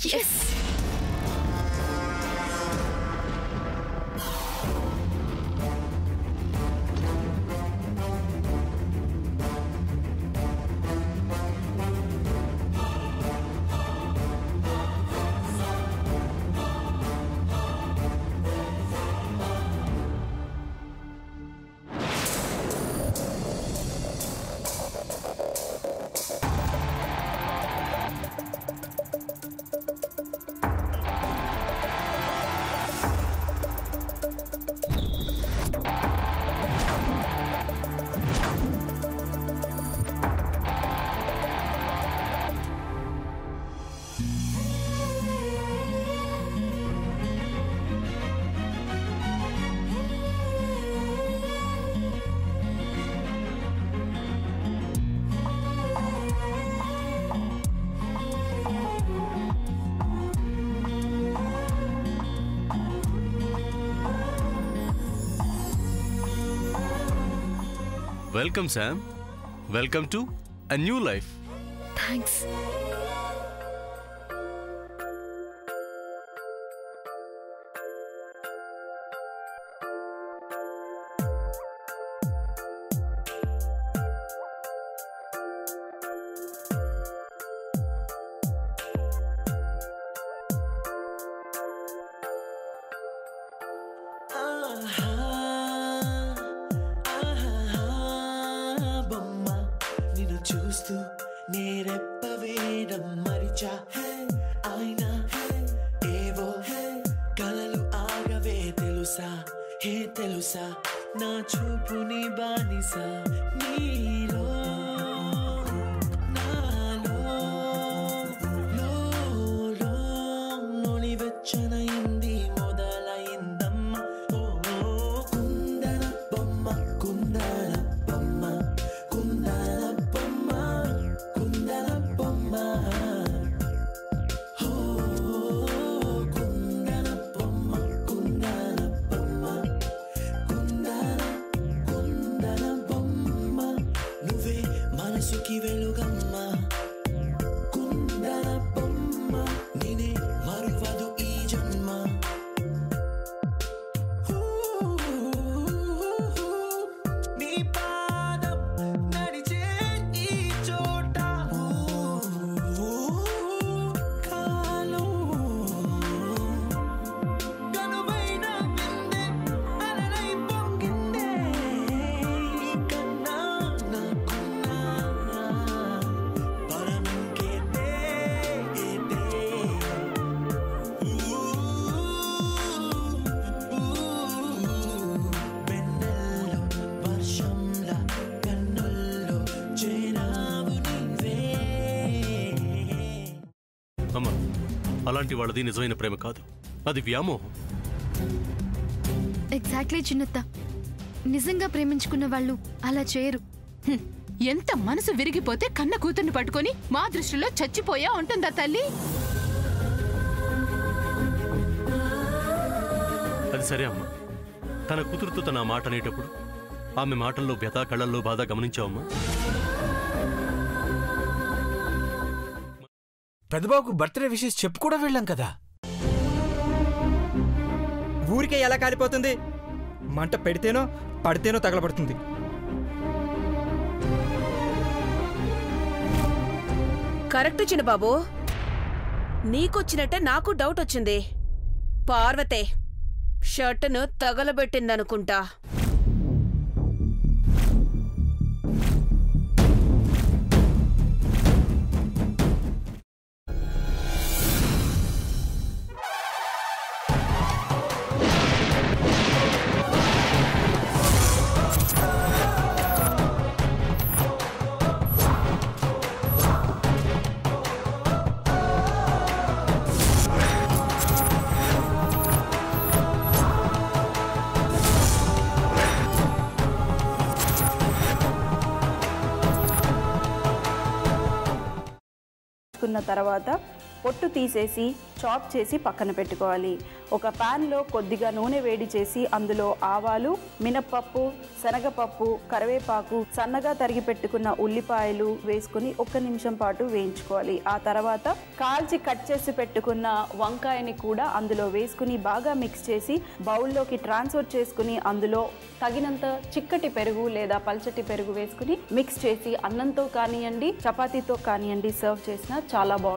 yes. Welcome, Sam. Welcome to a new life. Thanks. నా చూపుని బానిసా నీలో నాలో లో నొలి వెచ్చనైంది మొదలైందమ్మ ఓ కుందన బొమ్మ కుందన బొమ్మ కుందన బొమ్మ కుందన బొమ్మ మనసుకి వెలుగమ్మ కుందన బొమ్మ నేనే మరువదు ఈ జన్మ నీ పాదం నడిచే ఈ చోట కాలం కనువైన విందే అలలై పొంగిందే కన్నా నాకున్నా పరమంకేతే వెన్నెల్లో వర్షంలా కన్నుల్లో చేరావు నీవే అమ్మా, అలాంటి వాళ్ళది నిజమైన ప్రేమ కాదు, అది వ్యామోహం. ఎగ్జాక్ట్లీ చిన్నత్త. నిజంగా ప్రేమించుకున్న వాళ్ళు అలా చేయరు. ఎంత మనసు విరిగిపోతే కన్న కూతుర్ని పట్టుకొని మా దృష్టిలో చచ్చిపోయా ఉంటుందా తల్లి? అది సరే అమ్మా, తన కూతురుతో తన మాట అనేటప్పుడు ఆమె మాటల్లో వ్యథ, కళ్ళల్లో బాధ గమనించావమ్మా? పెద్దబాబుకు బర్త్డే విషెస్ చెప్పు కూడా వెళ్ళాం కదా. ఊరికే ఎలా కాలిపోతుంది? మంట పెడితేనో పడితేనో తగలబడుతుంది. కరెక్ట్ చిన్నబాబు, నీకొచ్చినట్టే నాకు డౌట్ వచ్చింది. పార్వతే షర్టును తగలబెట్టిందనుకుంటా. తర్వాత పొట్టు తీసేసి చాప్ చేసి పక్కన పెట్టుకోవాలి. ఒక ప్యాన్లో కొద్దిగా నూనె వేడి చేసి అందులో ఆవాలు, మినప్పప్పు, శనగపప్పు, కరివేపాకు, సన్నగా తరిగి పెట్టుకున్న ఉల్లిపాయలు వేసుకుని 1 నిమిషం పాటు వేయించుకోవాలి. ఆ తర్వాత కాల్చి కట్ చేసి పెట్టుకున్న వంకాయని కూడా అందులో వేసుకుని బాగా మిక్స్ చేసి బౌల్లోకి ట్రాన్స్ఫర్ చేసుకుని అందులో తగినంత చిక్కటి పెరుగు లేదా పల్చటి పెరుగు వేసుకుని మిక్స్ చేసి అన్నంతో కానివ్వండి, చపాతీతో కానివ్వండి సర్వ్ చేసినా చాలా బాగుంటుంది.